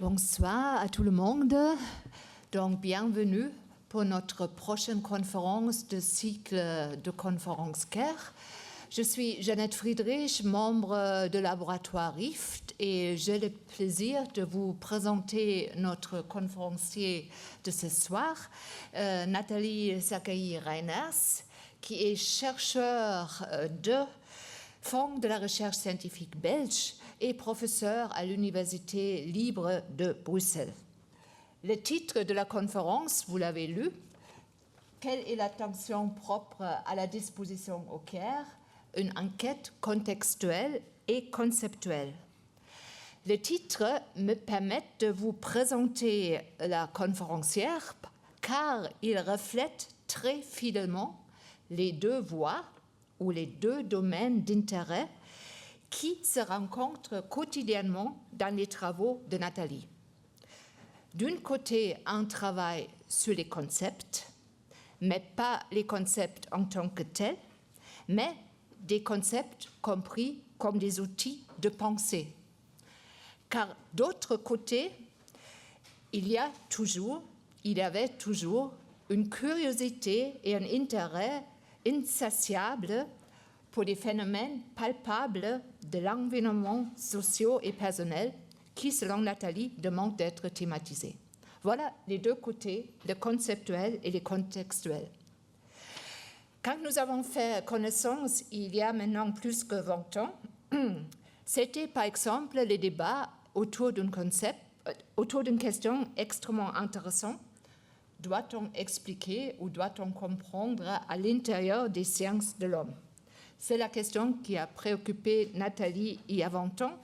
Bonsoir à tout le monde. Donc, bienvenue pour notre prochaine conférence de cycle de conférences CARE. Je suis Jeannette Friedrich, membre de laboratoire RIFT, et j'ai le plaisir de vous présenter notre conférencier de ce soir, Nathalie Sakaï-Reiners, qui est chercheur de Fonds de la recherche scientifique belge et professeur à l'Université libre de Bruxelles. Le titre de la conférence, vous l'avez lu, « Quelle est l'attention propre à la disposition au CARE ? Une enquête contextuelle et conceptuelle ». Le titre me permet de vous présenter la conférencière car il reflète très fidèlement les deux voies ou les deux domaines d'intérêt qui se rencontrent quotidiennement dans les travaux de Nathalie. D'un côté, un travail sur les concepts, mais pas les concepts en tant que tels, mais des concepts compris comme des outils de pensée. Car d'autre côté, il y avait toujours une curiosité et un intérêt insatiable pour des phénomènes palpables de l'environnement social et personnel qui, selon Nathalie, demandent d'être thématisés. Voilà les deux côtés, le conceptuel et le contextuel. Quand nous avons fait connaissance, il y a maintenant plus que 20 ans, c'était par exemple les débats autour d'un concept, autour d'une question extrêmement intéressante. Doit-on expliquer ou doit-on comprendre à l'intérieur des sciences de l'homme? C'est la question qui a préoccupé Nathalie il y a 20 ans,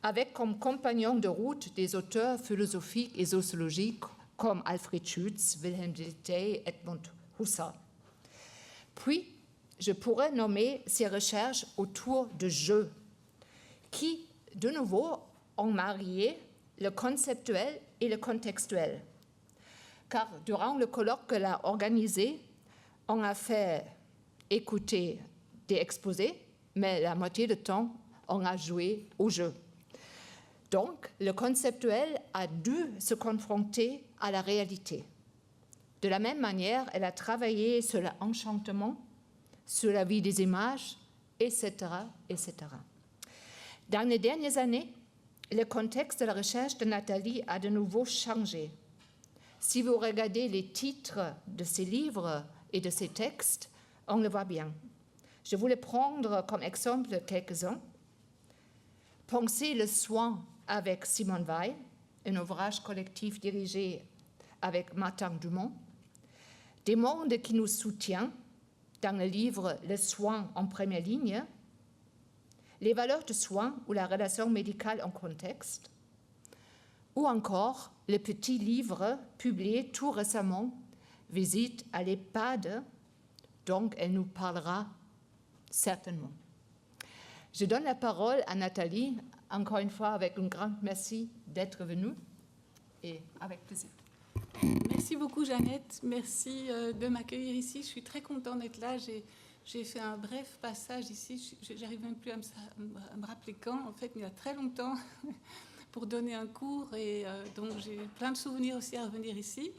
avec comme compagnon de route des auteurs philosophiques et sociologiques comme Alfred Schütz, Wilhelm Dilthey, Edmund Husserl. Puis, je pourrais nommer ces recherches autour de jeux qui, de nouveau, ont marié le conceptuel et le contextuel. Car durant le colloque qu'elle a organisé, on a fait écouter des exposés, mais la moitié du temps, on a joué au jeu. Donc, le conceptuel a dû se confronter à la réalité. De la même manière, elle a travaillé sur l'enchantement, sur la vie des images, etc., etc. Dans les dernières années, le contexte de la recherche de Nathalie a de nouveau changé. Si vous regardez les titres de ses livres et de ses textes, on le voit bien. Je voulais prendre comme exemple quelques-uns. Penser le soin avec Simone Weil, un ouvrage collectif dirigé avec Martin Dumont. Des mondes qui nous soutiennent dans le livre Le soin en première ligne. Les valeurs de soin ou la relation médicale en contexte. Ou encore le petit livre publié tout récemment, Visite à l'EHPAD, donc elle nous parlera certainement. Je donne la parole à Nathalie, encore une fois avec un grand merci d'être venue et avec plaisir. Merci beaucoup Jeannette, merci de m'accueillir ici, je suis très contente d'être là. J'ai fait un bref passage ici, j'arrive même plus à me rappeler quand, en fait, mais il y a très longtemps, pour donner un cours, et donc j'ai plein de souvenirs aussi à revenir ici.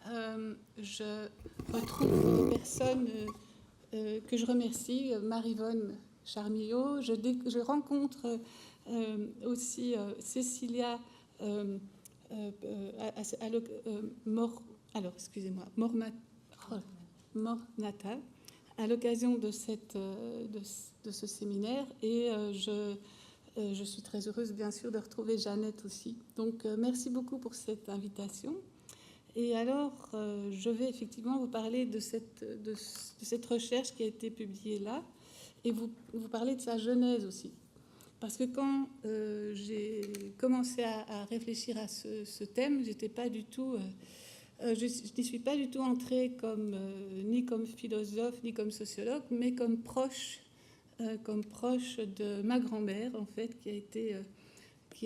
Je retrouve des personnes que je remercie, Marie-Vonne Charmillot, je rencontre aussi Cécilia Mornata à l'occasion de ce séminaire, et je suis très heureuse bien sûr de retrouver Jeannette aussi. Donc merci beaucoup pour cette invitation. Et alors, je vais effectivement vous parler de cette recherche qui a été publiée là, et vous parler de sa genèse aussi. Parce que quand j'ai commencé à réfléchir à ce thème, j'étais pas du tout, je n'y suis pas du tout entrée ni comme philosophe, ni comme sociologue, mais comme proche de ma grand-mère, en fait, qui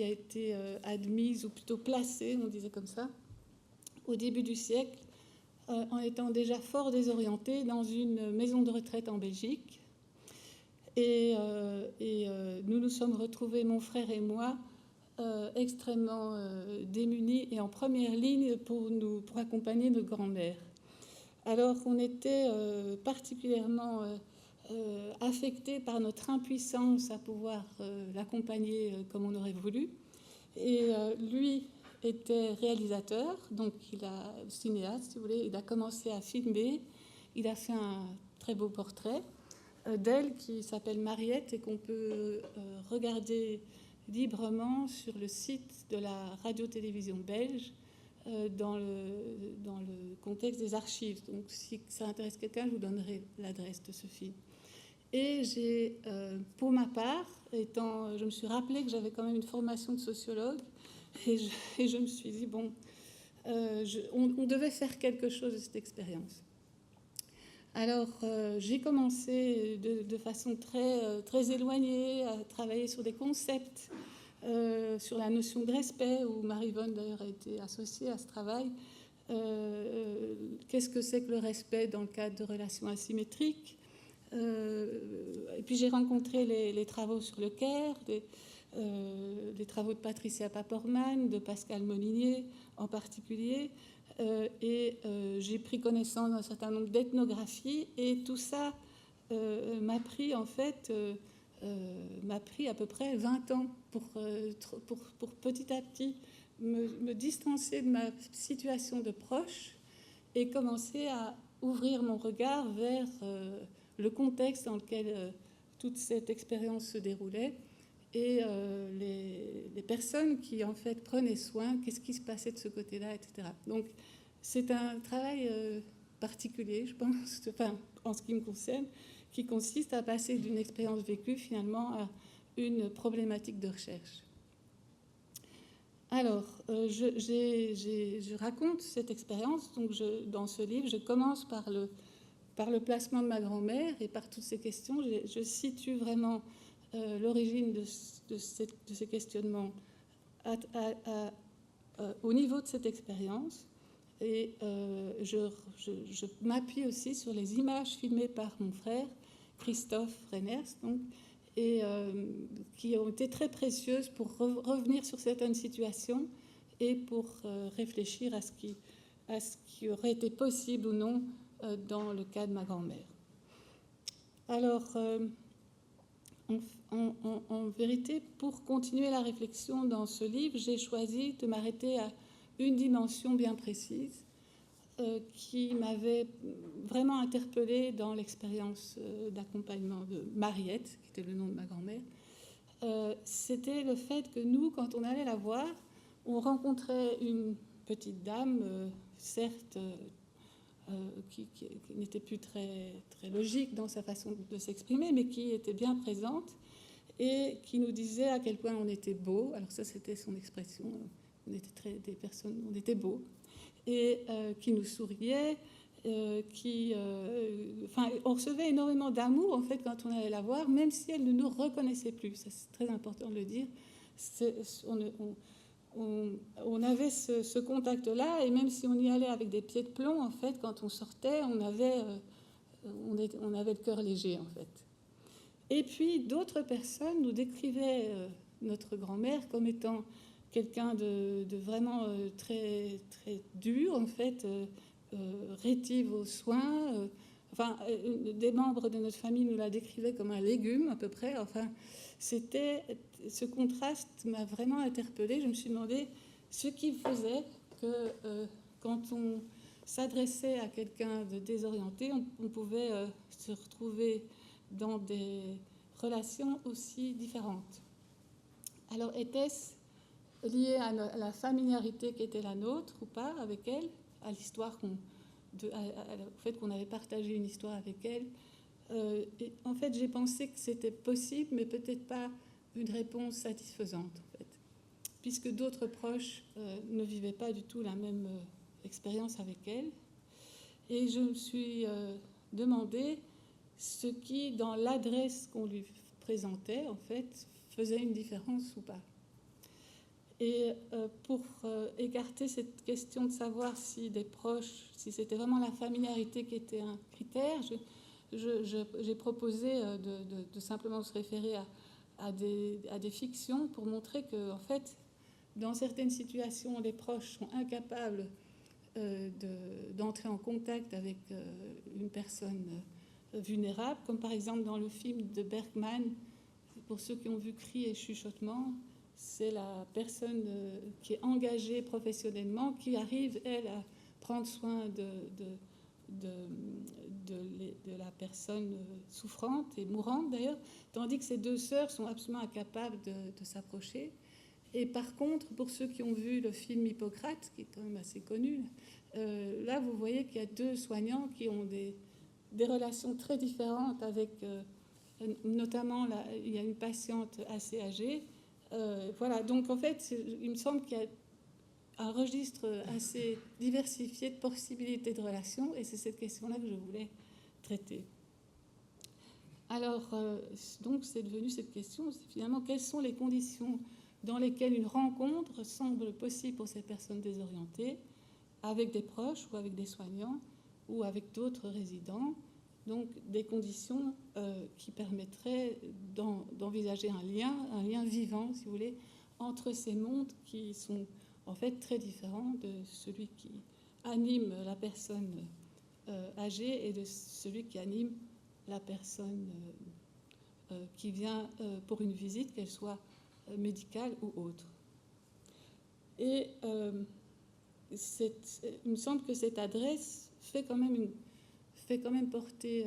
a été admise, ou plutôt placée, on disait comme ça, au début du siècle, en étant déjà fort désorientée dans une maison de retraite en Belgique. Et nous nous sommes retrouvés, mon frère et moi, extrêmement démunis et en première ligne pour accompagner nos grands-mères. Alors on était particulièrement affectés par notre impuissance à pouvoir l'accompagner comme on aurait voulu. Et lui était réalisateur, donc il a cinéaste, si vous voulez, il a commencé à filmer, il a fait un très beau portrait d'elle qui s'appelle Mariette et qu'on peut regarder librement sur le site de la radio-télévision belge dans le contexte des archives. Donc si ça intéresse quelqu'un, je vous donnerai l'adresse de ce film. Et j'ai, pour ma part, je me suis rappelé que j'avais quand même une formation de sociologue et je me suis dit, bon, on devait faire quelque chose de cette expérience. Alors, j'ai commencé de façon très éloignée à travailler sur des concepts, sur la notion de respect, où Marie-Vonne d'ailleurs a été associée à ce travail. Qu'est-ce que c'est que le respect dans le cadre de relations asymétriques? Et puis j'ai rencontré les travaux sur le Caire, les travaux de Patricia Paporman, de Pascal Molinier en particulier. Et j'ai pris connaissance d'un certain nombre d'ethnographies et tout ça m'a pris en fait m'a pris à peu près 20 ans pour petit à petit me distancer de ma situation de proche et commencer à ouvrir mon regard vers le contexte dans lequel toute cette expérience se déroulait et les personnes qui en fait prenaient soin, qu'est-ce qui se passait de ce côté-là, etc. Donc c'est un travail particulier, je pense, enfin, en ce qui me concerne, qui consiste à passer d'une expérience vécue finalement à une problématique de recherche. Alors, je raconte cette expérience. Donc dans ce livre, je commence par le placement de ma grand-mère et par toutes ces questions. Je situe vraiment l'origine de ces questionnements au niveau de cette expérience. Et je m'appuie aussi sur les images filmées par mon frère, Christophe Reiners, donc, et qui ont été très précieuses pour revenir sur certaines situations et pour réfléchir à ce qui aurait été possible ou non dans le cas de ma grand-mère. Alors, en vérité, pour continuer la réflexion dans ce livre, j'ai choisi de m'arrêter à une dimension bien précise qui m'avait vraiment interpellée dans l'expérience d'accompagnement de Mariette, qui était le nom de ma grand-mère. C'était le fait que nous, quand on allait la voir, on rencontrait une petite dame, certes, qui n'était plus très logique dans sa façon de s'exprimer, mais qui était bien présente et qui nous disait à quel point on était beau. Alors ça, c'était son expression. On était beaux, et qui nous souriait, on recevait énormément d'amour en fait quand on allait la voir, même si elle ne nous reconnaissait plus. Ça, c'est très important de le dire. On avait ce contact-là, et même si on y allait avec des pieds de plomb, en fait, quand on sortait, on avait le cœur léger, en fait. Et puis d'autres personnes nous décrivaient notre grand-mère comme étant quelqu'un de vraiment très, très dur, en fait, rétive aux soins. Des membres de notre famille nous la décrivaient comme un légume, à peu près. Enfin, ce contraste m'a vraiment interpellée. Je me suis demandé ce qui faisait que quand on s'adressait à quelqu'un de désorienté, on pouvait se retrouver dans des relations aussi différentes. Alors, était-ce lié à la familiarité qui était la nôtre ou pas avec elle, à l'histoire au fait qu'on avait partagé une histoire avec elle. Et en fait, j'ai pensé que c'était possible, mais peut-être pas une réponse satisfaisante, en fait, puisque d'autres proches ne vivaient pas du tout la même expérience avec elle. Et je me suis demandé ce qui, dans l'adresse qu'on lui présentait, en fait, faisait une différence ou pas. Et pour écarter cette question de savoir si des proches, si c'était vraiment la familiarité qui était un critère, j'ai proposé de simplement se référer à des fictions pour montrer que, en fait, dans certaines situations, les proches sont incapables d'entrer en contact avec une personne vulnérable, comme par exemple dans le film de Bergman, pour ceux qui ont vu Cris et chuchotements, c'est la personne qui est engagée professionnellement qui arrive, elle, à prendre soin de la personne souffrante et mourante d'ailleurs, tandis que ces deux sœurs sont absolument incapables de s'approcher. Et par contre, pour ceux qui ont vu le film Hippocrate, qui est quand même assez connu, là vous voyez qu'il y a deux soignants qui ont des relations très différentes avec, notamment là, il y a une patiente assez âgée. Voilà, donc en fait, il me semble qu'il y a un registre assez diversifié de possibilités de relations, et c'est cette question-là que je voulais traiter. Alors, donc c'est devenu cette question, c'est finalement quelles sont les conditions dans lesquelles une rencontre semble possible pour ces personnes désorientées, avec des proches ou avec des soignants ou avec d'autres résidents, donc des conditions qui permettraient d'envisager un lien vivant, si vous voulez, entre ces mondes qui sont en fait très différents de celui qui anime la personne âgée et de celui qui anime la personne qui vient pour une visite, qu'elle soit médicale ou autre. Et il me semble que cette adresse fait quand même porter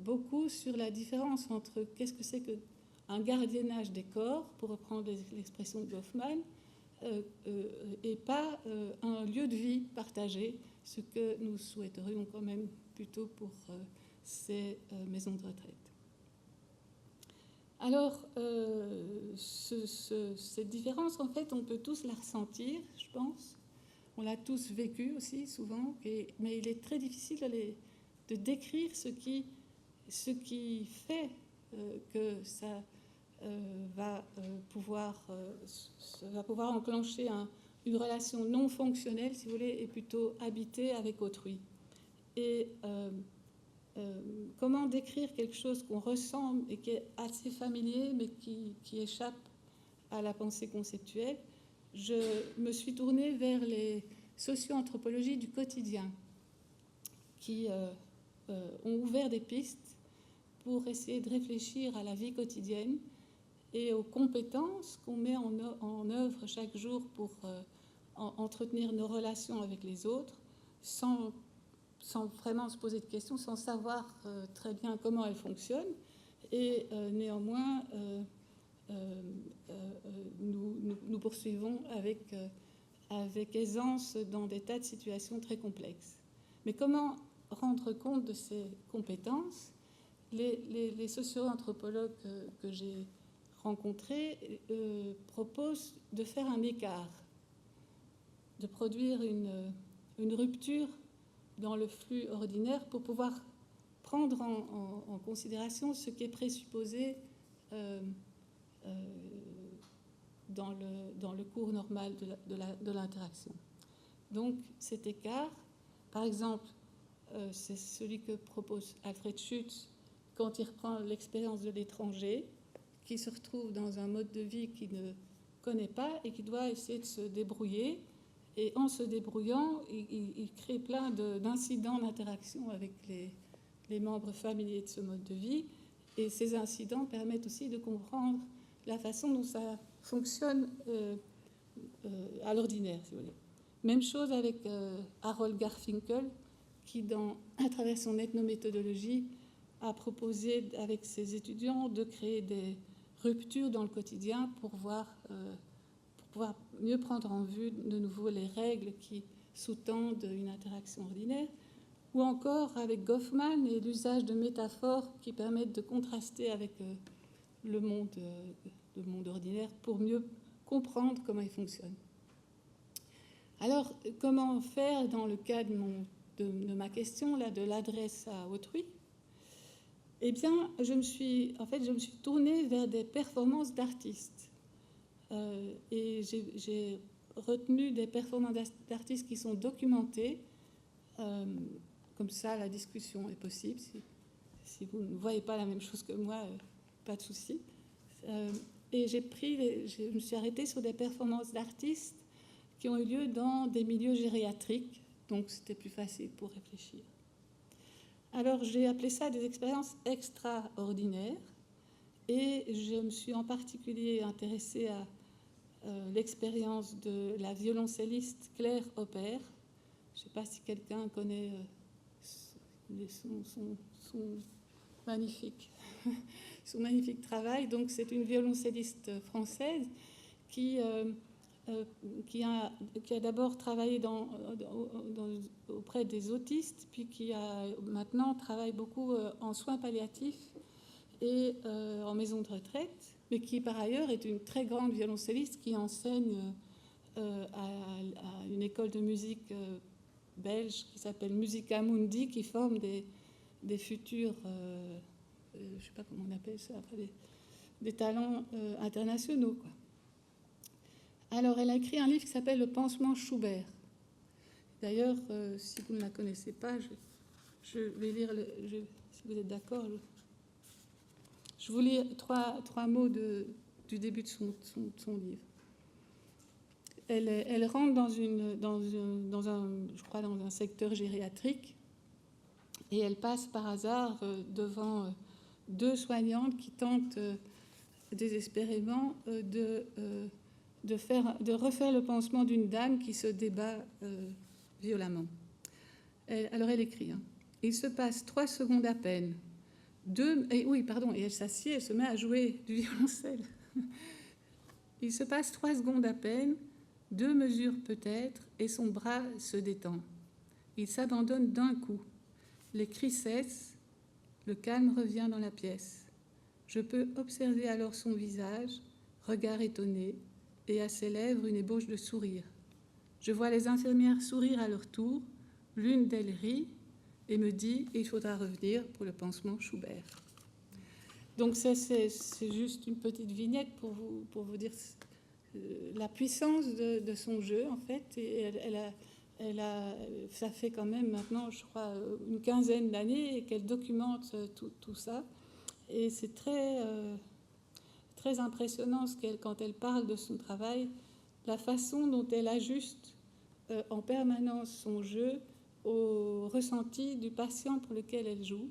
beaucoup sur la différence entre qu'est-ce que c'est qu'un gardiennage des corps, pour reprendre l'expression de Goffman, et pas un lieu de vie partagé, ce que nous souhaiterions quand même plutôt pour ces maisons de retraite. Alors, cette différence, en fait, on peut tous la ressentir, je pense. On l'a tous vécu aussi, souvent, mais il est très difficile de décrire ce qui fait que ça va pouvoir enclencher une relation non fonctionnelle, si vous voulez, et plutôt habitée avec autrui. Et comment décrire quelque chose qu'on ressent et qui est assez familier, mais qui échappe à la pensée conceptuelle? Je me suis tournée vers les socio-anthropologies du quotidien qui ont ouvert des pistes pour essayer de réfléchir à la vie quotidienne et aux compétences qu'on met en œuvre chaque jour pour entretenir nos relations avec les autres sans vraiment se poser de questions, sans savoir très bien comment elles fonctionnent. Et néanmoins, nous poursuivons avec aisance dans des tas de situations très complexes. Mais comment rendre compte de ces compétences? Les socio-anthropologues que j'ai rencontrés proposent de faire un écart, de produire une rupture dans le flux ordinaire pour pouvoir prendre en considération ce qui est présupposé dans le cours normal de l'interaction. Donc cet écart, par exemple, c'est celui que propose Alfred Schütz quand il reprend l'expérience de l'étranger, qui se retrouve dans un mode de vie qu'il ne connaît pas et qui doit essayer de se débrouiller. Et en se débrouillant, il crée plein d'incidents d'interaction avec les membres familiers de ce mode de vie. Et ces incidents permettent aussi de comprendre la façon dont ça fonctionne à l'ordinaire, si vous voulez. Même chose avec Harold Garfinkel, qui, à travers son ethnométhodologie, a proposé avec ses étudiants de créer des ruptures dans le quotidien pour pouvoir mieux prendre en vue de nouveau les règles qui sous-tendent une interaction ordinaire, ou encore avec Goffman et l'usage de métaphores qui permettent de contraster avec le monde ordinaire pour mieux comprendre comment il fonctionne. Alors, comment faire dans le cas de ma question, là, de l'adresse à autrui? Eh bien, je me suis tournée vers des performances d'artistes. Et j'ai retenu des performances d'artistes qui sont documentées. Comme ça, la discussion est possible. Si vous ne voyez pas la même chose que moi, pas de souci. et je me suis arrêtée sur des performances d'artistes qui ont eu lieu dans des milieux gériatriques, donc c'était plus facile pour réfléchir. Alors j'ai appelé ça des expériences extraordinaires, et je me suis en particulier intéressée à l'expérience de la violoncelliste Claire Hopper. Je ne sais pas si quelqu'un connaît son magnifique travail. Donc c'est une violoncelliste française qui a d'abord travaillé auprès des autistes, puis qui maintenant travaille beaucoup en soins palliatifs et en maison de retraite, mais qui par ailleurs est une très grande violoncelliste qui enseigne à une école de musique belge qui s'appelle Musica Mundi, qui forme des futurs, je ne sais pas comment on appelle ça, des talents internationaux, quoi. Alors, elle a écrit un livre qui s'appelle Le pansement Schubert. D'ailleurs, si vous ne la connaissez pas, je vais lire, si vous êtes d'accord, je vous lis trois mots du début de son livre. Elle rentre dans un secteur gériatrique, et elle passe par hasard devant deux soignantes qui tentent désespérément de refaire le pansement d'une dame qui se débat violemment. Alors elle écrit, hein, « Il se passe 3 secondes à peine. Et elle s'assied, elle se met à jouer du violoncelle. Il se passe 3 secondes à peine, 2 mesures peut-être, et son bras se détend. Il s'abandonne d'un coup. Les cris cessent, le calme revient dans la pièce. Je peux observer alors son visage, regard étonné, et à ses lèvres une ébauche de sourire. Je vois les infirmières sourire à leur tour, l'une d'elles rit et me dit « Il faudra revenir pour le pansement Schubert ». Donc ça, c'est juste une petite vignette pour vous dire la puissance de son jeu, en fait. Et ça fait quand même maintenant, je crois, une quinzaine d'années qu'elle documente tout ça. Et c'est très impressionnant quand elle parle de son travail, la façon dont elle ajuste en permanence son jeu au ressenti du patient pour lequel elle joue,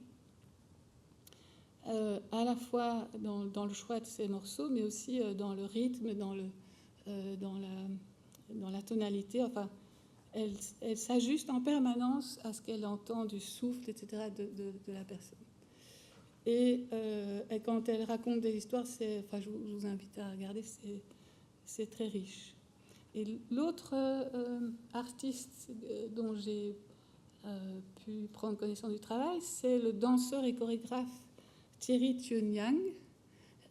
à la fois dans le choix de ses morceaux, mais aussi dans le rythme, dans la tonalité. Enfin, elle s'ajuste en permanence à ce qu'elle entend du souffle, etc., de la personne. Et quand elle raconte des histoires, je vous invite à regarder, c'est très riche. Et l'autre artiste dont j'ai pu prendre connaissance du travail, c'est le danseur et chorégraphe Thierry Thieu-Niang.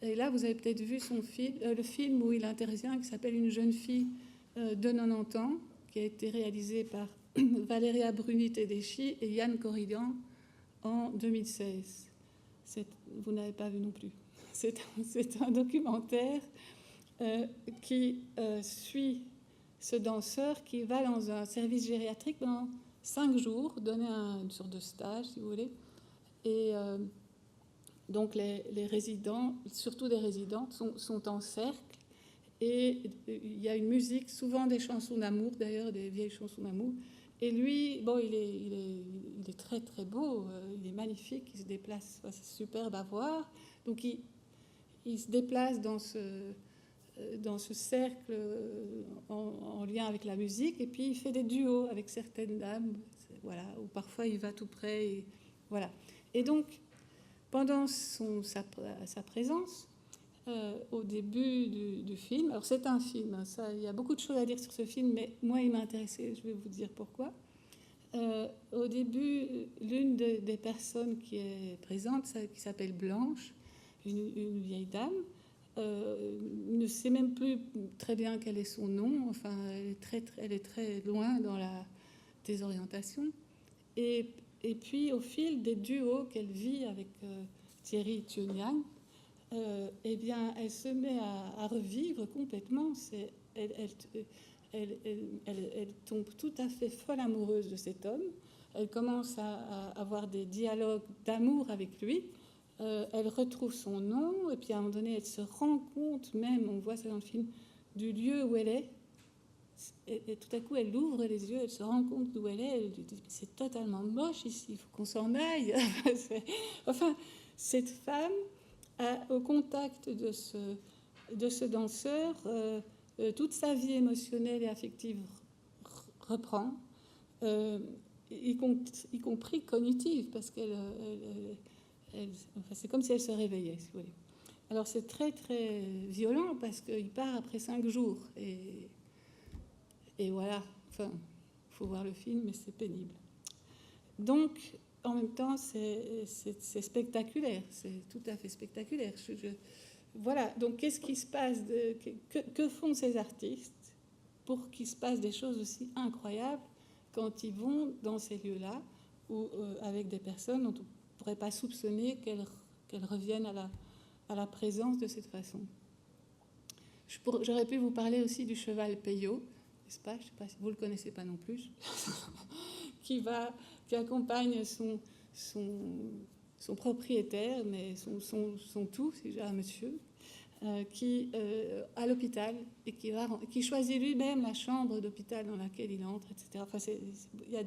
Et là, vous avez peut-être vu le film où il intervient, qui s'appelle Une jeune fille de 90 ans, qui a été réalisé par Valéria Bruni-Tedeschi et Yann Corrigan en 2016. Vous n'avez pas vu non plus. C'est un documentaire qui suit ce danseur qui va dans un service gériatrique pendant 5 jours, donner une sorte de stage, si vous voulez. Et donc les résidents, surtout des résidentes, sont en cercle. Et il y a une musique, souvent des chansons d'amour, d'ailleurs, des vieilles chansons d'amour. Et lui, bon, il est très, très beau, il est magnifique, il se déplace, c'est superbe à voir. Donc, il se déplace dans ce cercle en lien avec la musique, et puis il fait des duos avec certaines dames, voilà, ou parfois il va tout près, et voilà. Et donc, pendant sa présence, au début du film. Alors c'est un film, hein, il y a beaucoup de choses à dire sur ce film, mais moi il m'a intéressé, je vais vous dire pourquoi. Au début, l'une des personnes qui est présente, qui s'appelle Blanche, une vieille dame, ne sait même plus très bien quel est son nom, enfin elle est très loin dans la désorientation. Et puis au fil des duos qu'elle vit avec Thierry Thieu-Niang, eh bien, elle se met à revivre complètement. Elle tombe tout à fait folle amoureuse de cet homme. Elle commence à avoir des dialogues d'amour avec lui. elle retrouve son nom, et puis à un moment donné, elle se rend compte même, on voit ça dans le film, du lieu où elle est. Et tout à coup, elle ouvre les yeux, elle se rend compte d'où elle est. Elle dit, c'est totalement moche ici, il faut qu'on s'en aille. Enfin, cette femme, au contact de ce danseur, toute sa vie émotionnelle et affective reprend, y compris cognitive, parce qu'elle, enfin, c'est comme si elle se réveillait, si vous voulez. Alors c'est très très violent parce qu'il part après 5 jours et voilà. Enfin, il faut voir le film, mais c'est pénible. Donc, en même temps, c'est spectaculaire, c'est tout à fait spectaculaire. Voilà, donc qu'est-ce qui se passe, que font ces artistes pour qu'il se passe des choses aussi incroyables quand ils vont dans ces lieux-là, ou avec des personnes dont on ne pourrait pas soupçonner qu'elles reviennent à la présence de cette façon. J'aurais pu vous parler aussi du cheval Peyo, n'est-ce pas? Je ne sais pas si vous ne le connaissez pas non plus, qui accompagne son propriétaire, mais son tout, si j'ai un monsieur, à l'hôpital, et qui choisit lui-même la chambre d'hôpital dans laquelle il entre, etc. Enfin, il y a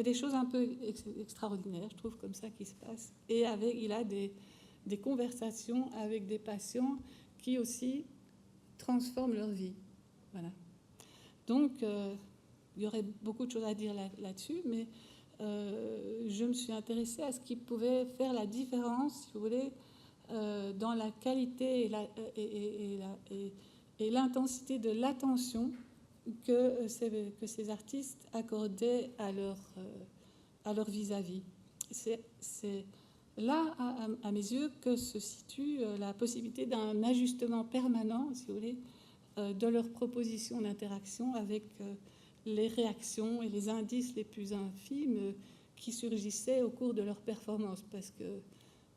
des choses un peu extraordinaires, je trouve, comme ça, qui se passent. Et il a des conversations avec des patients qui aussi transforment leur vie. Voilà. Donc, il y aurait beaucoup de choses à dire là-dessus, mais je me suis intéressée à ce qui pouvait faire la différence, si vous voulez, dans la qualité et l'intensité de l'attention que ces artistes accordaient à leur vis-à-vis. C'est là, à mes yeux, que se situe la possibilité d'un ajustement permanent, si vous voulez, de leurs propositions d'interaction avec les réactions et les indices les plus infimes qui surgissaient au cours de leur performance. Parce que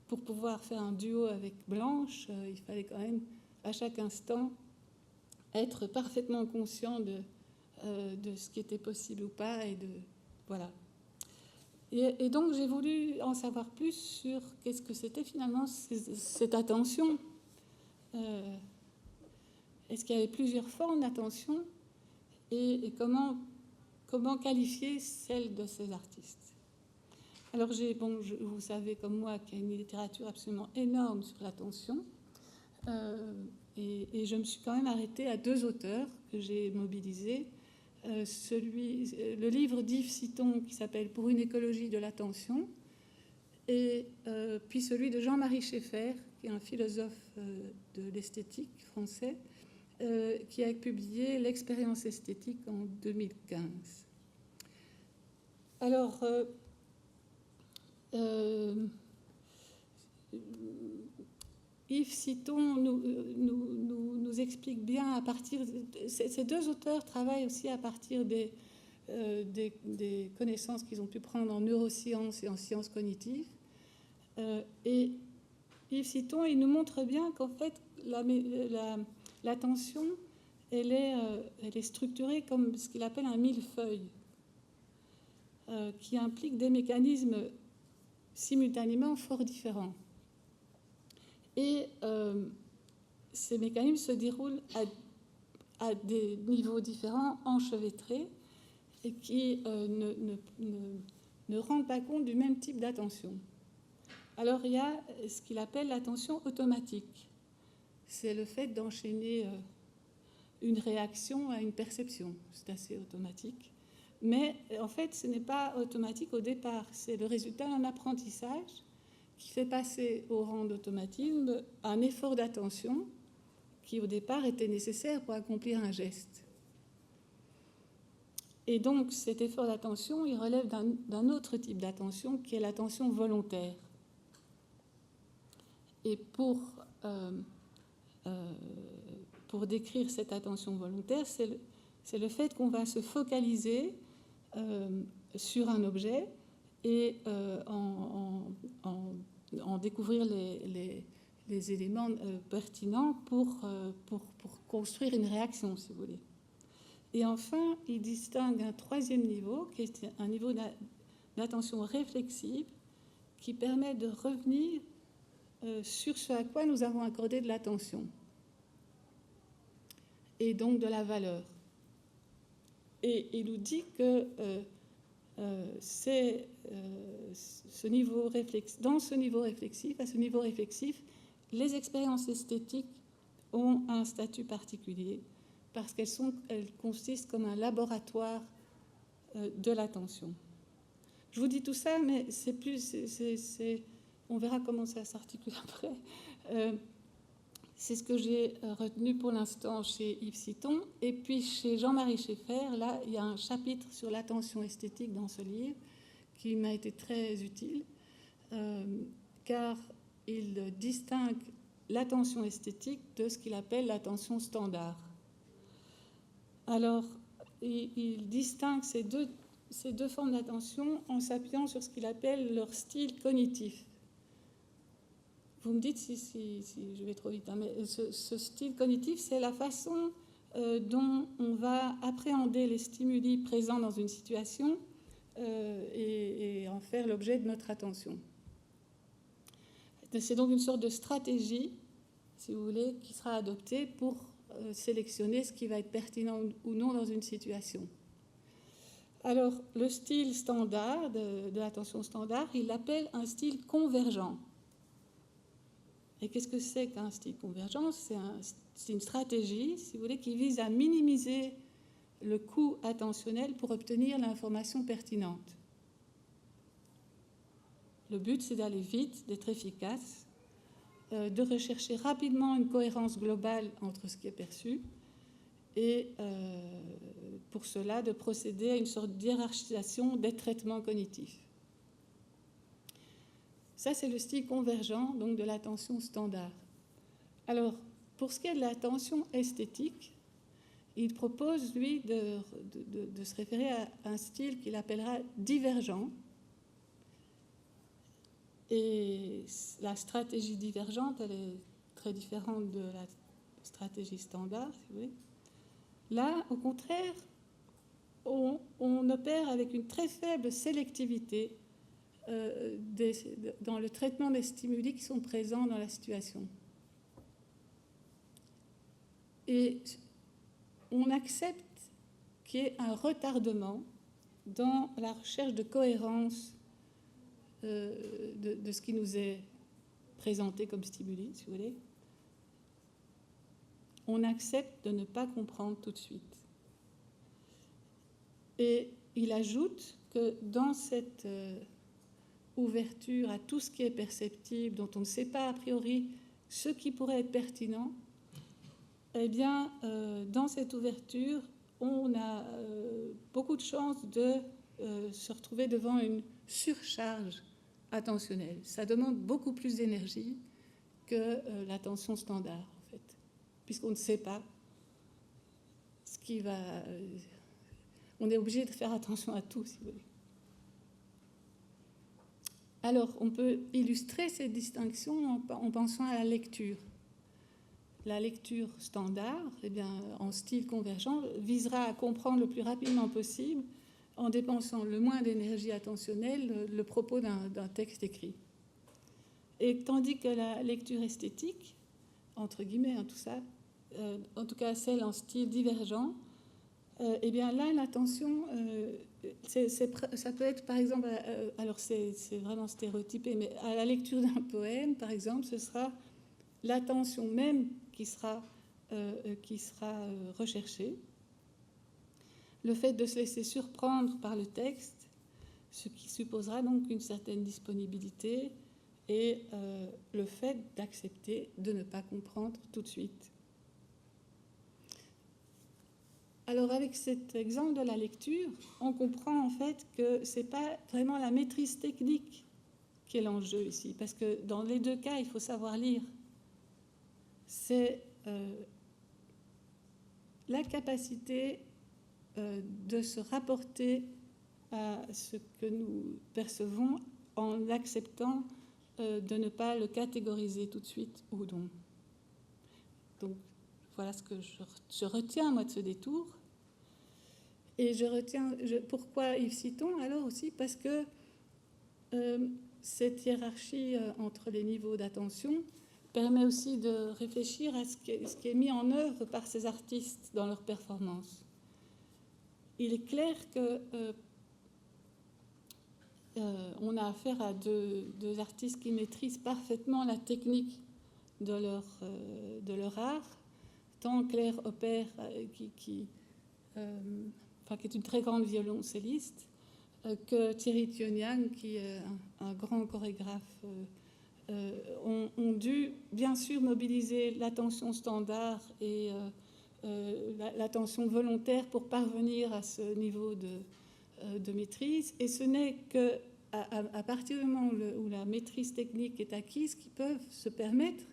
pour pouvoir faire un duo avec Blanche, il fallait quand même, à chaque instant, être parfaitement conscient de ce qui était possible ou pas. Voilà. Et donc, j'ai voulu en savoir plus sur qu'est-ce que c'était finalement cette attention. Est-ce qu'il y avait plusieurs formes d'attention et comment qualifier celle de ces artistes? Alors, vous savez comme moi qu'il y a une littérature absolument énorme sur l'attention, et je me suis quand même arrêtée à 2 auteurs que j'ai mobilisés. Le livre d'Yves Citon qui s'appelle « Pour une écologie de l'attention », et puis celui de Jean-Marie Schaeffer, qui est un philosophe de l'esthétique français, qui a publié L'expérience esthétique en 2015. Alors, Yves Citon nous explique bien à partir... Ces 2 auteurs travaillent aussi à partir des connaissances qu'ils ont pu prendre en neurosciences et en sciences cognitives. Et Yves Citon, il nous montre bien qu'en fait, l'attention, elle est structurée comme ce qu'il appelle un millefeuille, qui implique des mécanismes simultanément fort différents. Et ces mécanismes se déroulent à des niveaux différents, enchevêtrés, et qui ne rendent pas compte du même type d'attention. Alors, il y a ce qu'il appelle l'attention automatique. C'est le fait d'enchaîner une réaction à une perception. C'est assez automatique. Mais en fait, ce n'est pas automatique au départ. C'est le résultat d'un apprentissage qui fait passer au rang d'automatisme un effort d'attention qui, au départ, était nécessaire pour accomplir un geste. Et donc, cet effort d'attention, il relève d'un autre type d'attention qui est l'attention volontaire. Et pour décrire cette attention volontaire, c'est le fait qu'on va se focaliser sur un objet et en découvrir les éléments pertinents pour construire une réaction, si vous voulez. Et enfin, il distingue un 3e niveau, qui est un niveau d'attention réflexive, qui permet de revenir sur ce à quoi nous avons accordé de l'attention et donc de la valeur. Et il nous dit que dans ce niveau réflexif, à ce niveau réflexif, les expériences esthétiques ont un statut particulier parce qu'elles consistent comme un laboratoire de l'attention. Je vous dis tout ça, mais on verra comment ça s'articule après. C'est ce que j'ai retenu pour l'instant chez Yves Citon. Et puis chez Jean-Marie Schaeffer, là, il y a un chapitre sur l'attention esthétique dans ce livre qui m'a été très utile, car il distingue l'attention esthétique de ce qu'il appelle l'attention standard. Alors, il distingue ces deux formes d'attention en s'appuyant sur ce qu'il appelle leur style cognitif. Vous me dites si je vais trop vite, hein, mais ce style cognitif, c'est la façon dont on va appréhender les stimuli présents dans une situation et en faire l'objet de notre attention. C'est donc une sorte de stratégie, si vous voulez, qui sera adoptée pour sélectionner ce qui va être pertinent ou non dans une situation. Alors, le style standard, de l'attention standard, il l'appelle un style convergent. Et qu'est-ce que c'est qu'un style convergent ? C'est une stratégie, si vous voulez, qui vise à minimiser le coût attentionnel pour obtenir l'information pertinente. Le but, c'est d'aller vite, d'être efficace, de rechercher rapidement une cohérence globale entre ce qui est perçu et pour cela de procéder à une sorte d'hiérarchisation des traitements cognitifs. Ça, c'est le style convergent, donc de l'attention standard. Alors, pour ce qui est de l'attention esthétique, il propose, lui, de se référer à un style qu'il appellera divergent. Et la stratégie divergente, elle est très différente de la stratégie standard, si vous voulez. Là, au contraire, on opère avec une très faible sélectivité dans le traitement des stimuli qui sont présents dans la situation. Et on accepte qu'il y ait un retardement dans la recherche de cohérence de ce qui nous est présenté comme stimuli, si vous voulez. On accepte de ne pas comprendre tout de suite. Et il ajoute que dans cette ouverture à tout ce qui est perceptible, dont on ne sait pas a priori ce qui pourrait être pertinent, eh bien, dans cette ouverture, on a beaucoup de chances de se retrouver devant une surcharge attentionnelle. Ça demande beaucoup plus d'énergie que l'attention standard, en fait, puisqu'on ne sait pas ce qui va... on est obligé de faire attention à tout, si vous voulez. Alors, on peut illustrer ces distinctions en pensant à la lecture. La lecture standard, eh bien, en style convergent, visera à comprendre le plus rapidement possible, en dépensant le moins d'énergie attentionnelle, le propos d'un texte écrit. Et tandis que la lecture esthétique, entre guillemets, tout ça, en tout cas celle en style divergent, eh bien là, l'attention, ça peut être, par exemple, alors c'est vraiment stéréotypé, mais à la lecture d'un poème, par exemple, ce sera l'attention même qui sera recherchée. Le fait de se laisser surprendre par le texte, ce qui supposera donc une certaine disponibilité et le fait d'accepter de ne pas comprendre tout de suite. Alors avec cet exemple de la lecture, on comprend en fait que ce n'est pas vraiment la maîtrise technique qui est l'enjeu ici, parce que dans les deux cas, il faut savoir lire. C'est la capacité de se rapporter à ce que nous percevons en acceptant de ne pas le catégoriser tout de suite ou non. Donc voilà ce que je retiens moi de ce détour. Et je retiens, pourquoi Yves Citon alors aussi, parce que cette hiérarchie entre les niveaux d'attention permet aussi de réfléchir à ce qui est mis en œuvre par ces artistes dans leur performance. Il est clair que on a affaire à deux artistes qui maîtrisent parfaitement la technique de leur art, tant Claire Hopper, qui est une très grande violoncelliste, que Thierry Thionian, qui est un grand chorégraphe, ont dû bien sûr mobiliser l'attention standard et l'attention volontaire pour parvenir à ce niveau de maîtrise. Et ce n'est qu'à partir du moment où la maîtrise technique est acquise qu'ils peuvent se permettre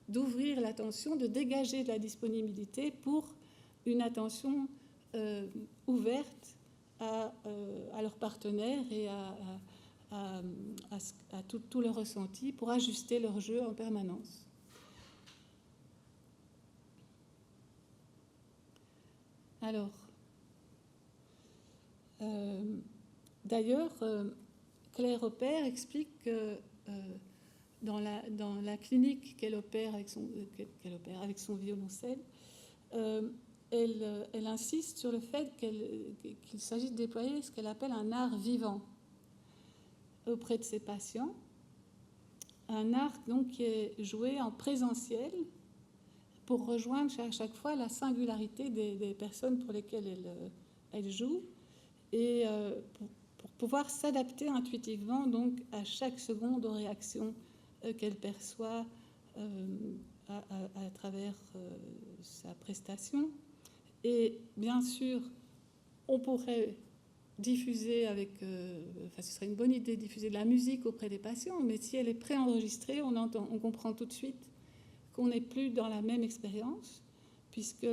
d'ouvrir l'attention, de dégager de la disponibilité pour une attention ouverte à leurs partenaires et à tout leur ressenti pour ajuster leur jeu en permanence. Alors, d'ailleurs, Claire Hopper explique que dans la clinique qu'elle opère avec son violoncelle, elle insiste sur le fait qu'il s'agit de déployer ce qu'elle appelle un art vivant auprès de ses patients, un art donc qui est joué en présentiel pour rejoindre à chaque fois la singularité des personnes pour lesquelles elle joue et pour pouvoir s'adapter intuitivement donc à chaque seconde aux réactions qu'elle perçoit à travers sa prestation. Et bien sûr, on pourrait diffuser ce serait une bonne idée de diffuser de la musique auprès des patients, mais si elle est préenregistrée, on comprend tout de suite qu'on n'est plus dans la même expérience, puisque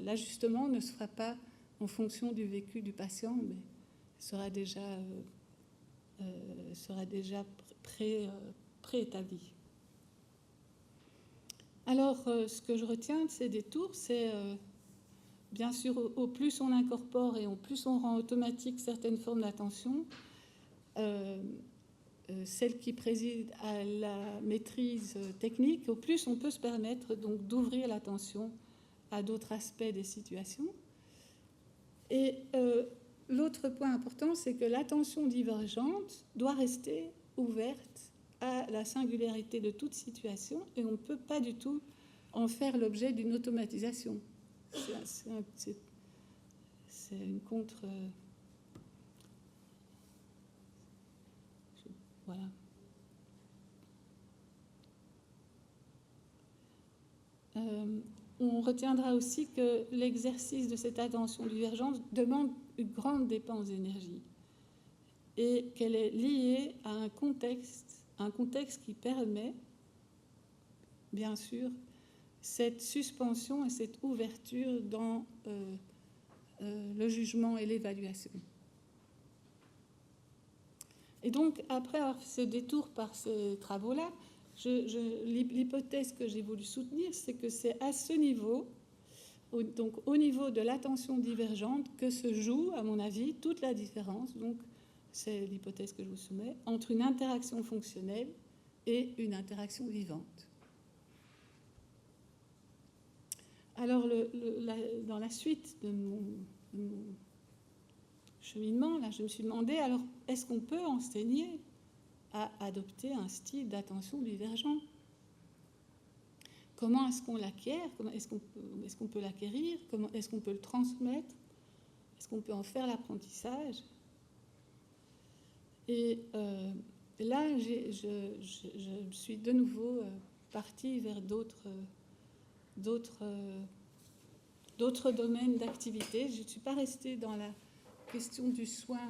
l'ajustement ne se fera pas en fonction du vécu du patient, mais sera déjà préétabli. Alors, ce que je retiens de ces détours, c'est bien sûr, au plus on incorpore et au plus on rend automatique certaines formes d'attention, celle qui préside à la maîtrise technique, au plus on peut se permettre donc d'ouvrir l'attention à d'autres aspects des situations. Et l'autre point important, c'est que l'attention divergente doit rester ouverte à la singularité de toute situation et on ne peut pas du tout en faire l'objet d'une automatisation. C'est une contre... Voilà. On retiendra aussi que l'exercice de cette attention divergente demande une grande dépense d'énergie et qu'elle est liée à un contexte qui permet, bien sûr, cette suspension et cette ouverture dans le jugement et l'évaluation. Et donc, après avoir fait ce détour par ces travaux-là, l'hypothèse que j'ai voulu soutenir, c'est que c'est à ce niveau, donc au niveau de l'attention divergente, que se joue, à mon avis, toute la différence, donc c'est l'hypothèse que je vous soumets, entre une interaction fonctionnelle et une interaction vivante. Alors, dans la suite de mon cheminement, là, je me suis demandé, alors, est-ce qu'on peut enseigner à adopter un style d'attention divergent? Comment est-ce qu'on l'acquiert? Est-ce qu'on peut l'acquérir? Est-ce qu'on peut le transmettre? Est-ce qu'on peut en faire l'apprentissage? Et là, je suis de nouveau partie vers d'autres domaines d'activité. Je ne suis pas restée dans la question du soin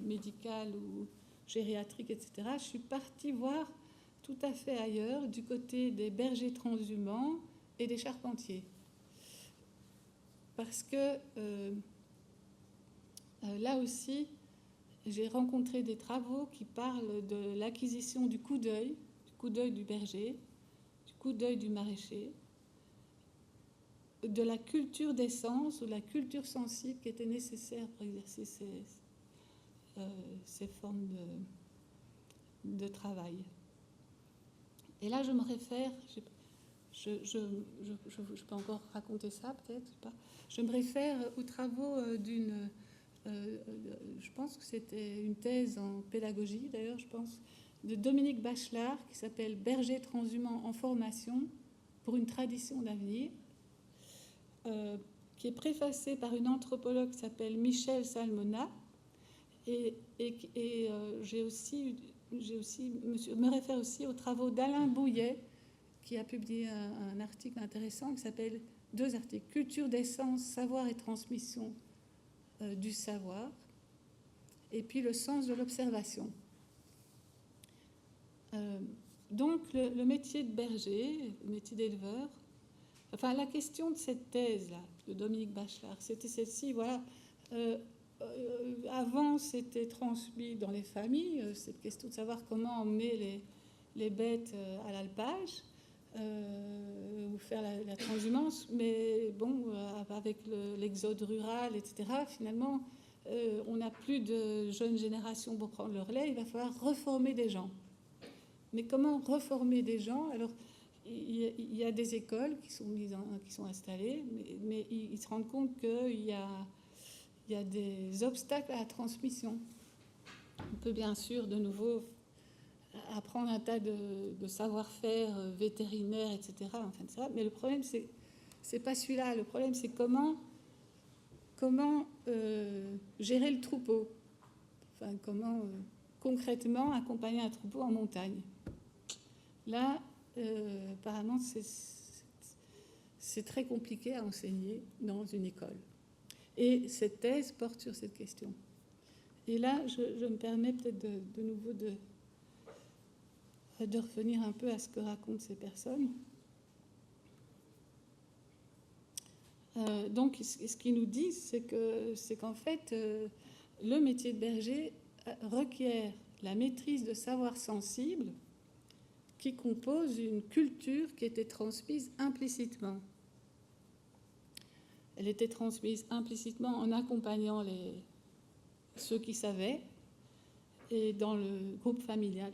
médical ou gériatrique, etc. Je suis partie voir tout à fait ailleurs, du côté des bergers transhumants et des charpentiers. Parce que là aussi, j'ai rencontré des travaux qui parlent de l'acquisition du coup d'œil du berger, du coup d'œil du maraîcher, de la culture des sens ou la culture sensible qui était nécessaire pour exercer ces formes de travail. Et là, je me réfère, je peux encore raconter ça peut-être, pas. Je me réfère aux travaux je pense que c'était une thèse en pédagogie d'ailleurs, je pense, de Dominique Bachelard qui s'appelle « Berger transhumant en formation pour une tradition d'avenir », qui est préfacée par une anthropologue qui s'appelle Michèle Salmona. Et me réfère aussi aux travaux d'Alain Bouillet, qui a publié un article intéressant qui s'appelle, 2 articles, « Culture des sens, savoir et transmission du savoir », et puis « Le sens de l'observation ». Donc le métier de berger, le métier d'éleveur, enfin la question de cette thèse-là, de Dominique Bachelard, c'était celle-ci, voilà. Avant, c'était transmis dans les familles, cette question de savoir comment emmener les bêtes à l'alpage, ou faire la transhumance, mais bon, avec l'exode rural, etc., finalement, on n'a plus de jeunes générations pour prendre le relais, il va falloir reformer des gens. Mais comment reformer des gens? Alors, il y a des écoles qui sont installées, mais ils se rendent compte qu'il y a des obstacles à la transmission. On peut bien sûr de nouveau apprendre un tas de savoir-faire vétérinaire, etc. Enfin, ça. Mais le problème, c'est pas celui-là. Le problème, c'est comment gérer le troupeau. Enfin, comment concrètement accompagner un troupeau en montagne. Là, apparemment, c'est très compliqué à enseigner dans une école. Et cette thèse porte sur cette question. Et là, je me permets peut-être de nouveau de revenir un peu à ce que racontent ces personnes. Donc, ce qu'ils nous disent, c'est qu'en fait, le métier de berger requiert la maîtrise de savoirs sensibles qui composent une culture qui était transmise implicitement. Elle était transmise implicitement en accompagnant ceux qui savaient et dans le groupe familial.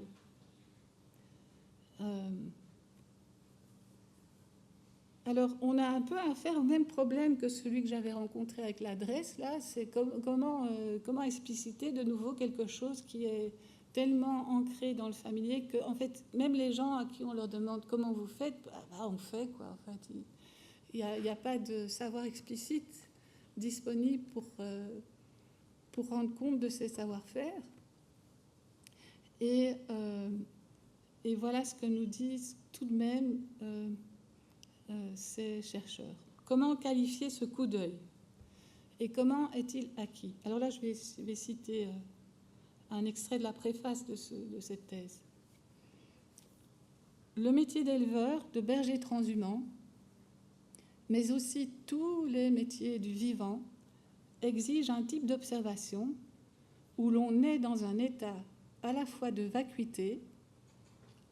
Alors, on a un peu affaire au même problème que celui que j'avais rencontré avec l'adresse. Là, c'est comment expliciter de nouveau quelque chose qui est tellement ancré dans le familier que, en fait, même les gens à qui on leur demande comment vous faites, on fait quoi. En fait, il n'y a pas de savoir explicite disponible pour rendre compte de ces savoir-faire. Et voilà ce que nous disent tout de même ces chercheurs. Comment qualifier ce coup d'œil? Et comment est-il acquis? Alors là, je vais citer un extrait de la préface de cette thèse. Le métier d'éleveur, de berger transhumant, mais aussi tous les métiers du vivant, exige un type d'observation où l'on est dans un état à la fois de vacuité,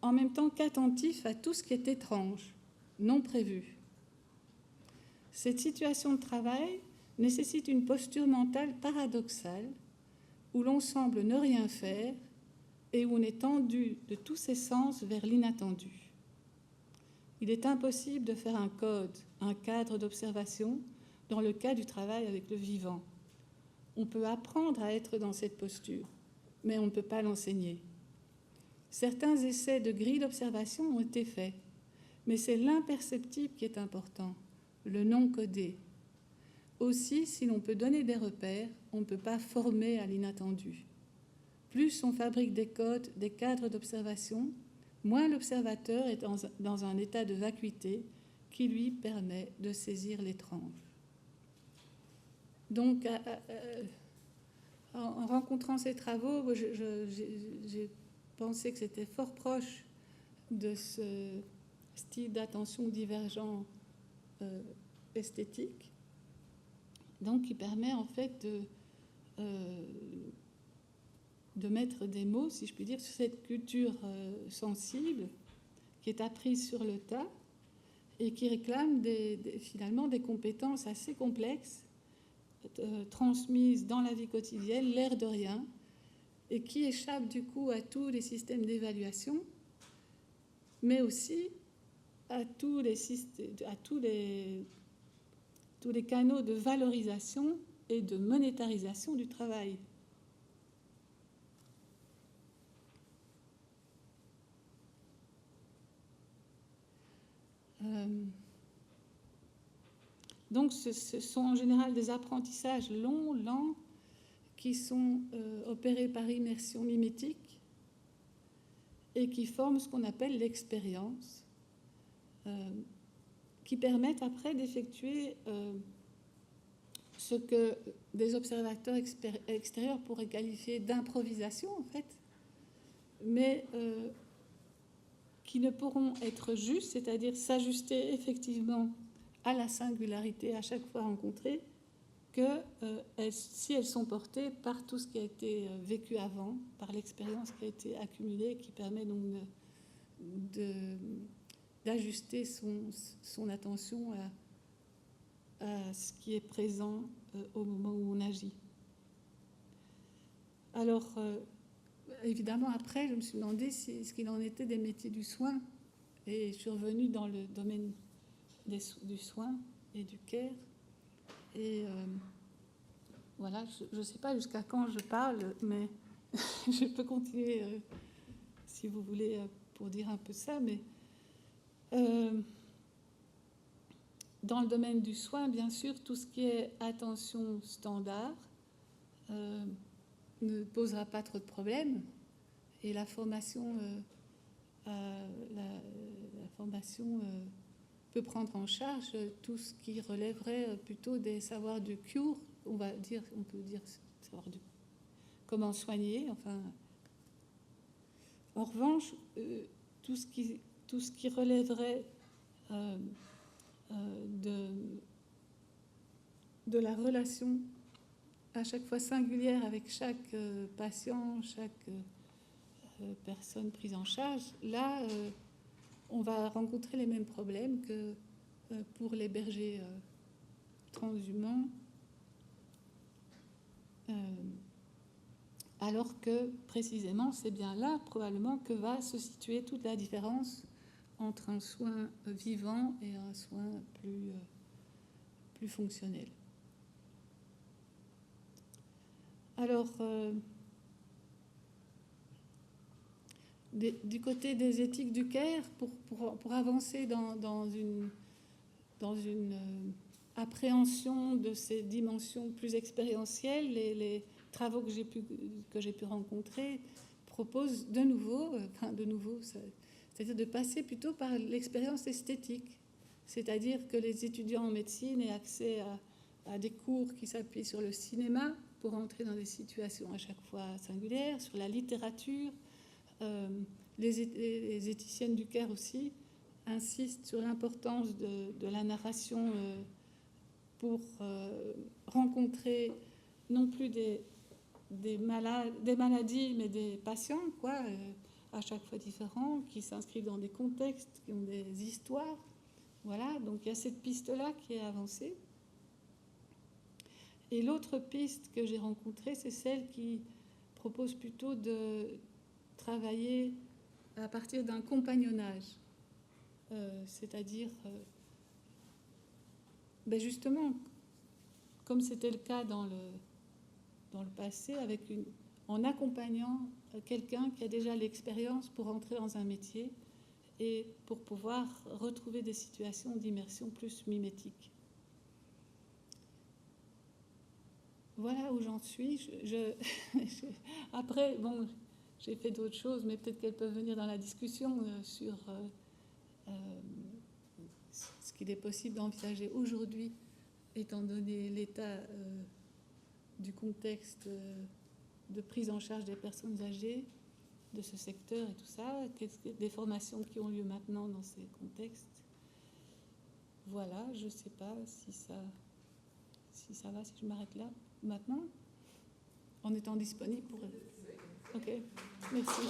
en même temps qu'attentif à tout ce qui est étrange, non prévu. Cette situation de travail nécessite une posture mentale paradoxale où l'on semble ne rien faire et où on est tendu de tous ses sens vers l'inattendu. Il est impossible de faire un code, un cadre d'observation dans le cas du travail avec le vivant. On peut apprendre à être dans cette posture, mais on ne peut pas l'enseigner. Certains essais de grille d'observation ont été faits, mais c'est l'imperceptible qui est important, le non codé. Aussi, si l'on peut donner des repères, on ne peut pas former à l'inattendu. Plus on fabrique des codes, des cadres d'observation, moins l'observateur est dans un état de vacuité qui lui permet de saisir l'étrange. Donc, en rencontrant ces travaux, j'ai pensé que c'était fort proche de ce style d'attention divergent esthétique, donc qui permet en fait de mettre des mots, si je puis dire, sur cette culture sensible qui est apprise sur le tas et qui réclame finalement des compétences assez complexes transmises dans la vie quotidienne, l'air de rien, et qui échappe du coup à tous les systèmes d'évaluation, mais aussi à tous les canaux de valorisation et de monétarisation du travail. Donc ce sont en général des apprentissages longs, lents, qui sont opérés par immersion mimétique et qui forment ce qu'on appelle l'expérience, qui permettent après d'effectuer ce que des observateurs extérieurs pourraient qualifier d'improvisation, en fait, mais qui ne pourront être justes, c'est-à-dire s'ajuster effectivement à la singularité à chaque fois rencontrée, que si elles sont portées par tout ce qui a été vécu avant, par l'expérience qui a été accumulée, qui permet donc d'ajuster son attention à ce qui est présent au moment où on agit. Alors, évidemment, après, je me suis demandé ce qu'il en était des métiers du soin, et je suis revenue dans le domaine du soin et du care. Et voilà, je ne sais pas jusqu'à quand je parle, mais je peux continuer si vous voulez pour dire un peu ça. Mais dans le domaine du soin, bien sûr, tout ce qui est attention standard ne posera pas trop de problèmes. Et la formation, peut prendre en charge tout ce qui relèverait plutôt des savoirs du cure, on peut dire savoir comment soigner. Enfin, en revanche, tout ce qui relèverait de la relation à chaque fois singulière avec chaque patient, chaque personne prise en charge, là, on va rencontrer les mêmes problèmes que pour les bergers transhumants, alors que précisément c'est bien là probablement que va se situer toute la différence entre un soin vivant et un soin plus fonctionnel. Alors, du côté des éthiques du care, pour avancer dans une appréhension de ces dimensions plus expérientielles, les travaux que j'ai pu rencontrer proposent de nouveau, c'est-à-dire de passer plutôt par l'expérience esthétique, c'est-à-dire que les étudiants en médecine aient accès à des cours qui s'appuient sur le cinéma pour entrer dans des situations à chaque fois singulières, sur la littérature. Les éthiciennes du care aussi insistent sur l'importance de la narration pour rencontrer non plus des maladies, mais des patients, à chaque fois différents, qui s'inscrivent dans des contextes, qui ont des histoires. Voilà, donc il y a cette piste-là qui est avancée. Et l'autre piste que j'ai rencontrée, c'est celle qui propose plutôt de travailler à partir d'un compagnonnage, c'est-à-dire justement, comme c'était le cas dans le passé, en accompagnant quelqu'un qui a déjà l'expérience pour entrer dans un métier et pour pouvoir retrouver des situations d'immersion plus mimétiques. Voilà où j'en suis. Après, bon, j'ai fait d'autres choses, mais peut-être qu'elles peuvent venir dans la discussion sur ce qu'il est possible d'envisager aujourd'hui, étant donné l'état du contexte de prise en charge des personnes âgées, de ce secteur et tout ça, des formations qui ont lieu maintenant dans ces contextes. Voilà, je ne sais pas si ça va, si je m'arrête là maintenant, en étant disponible pour... Ok, merci.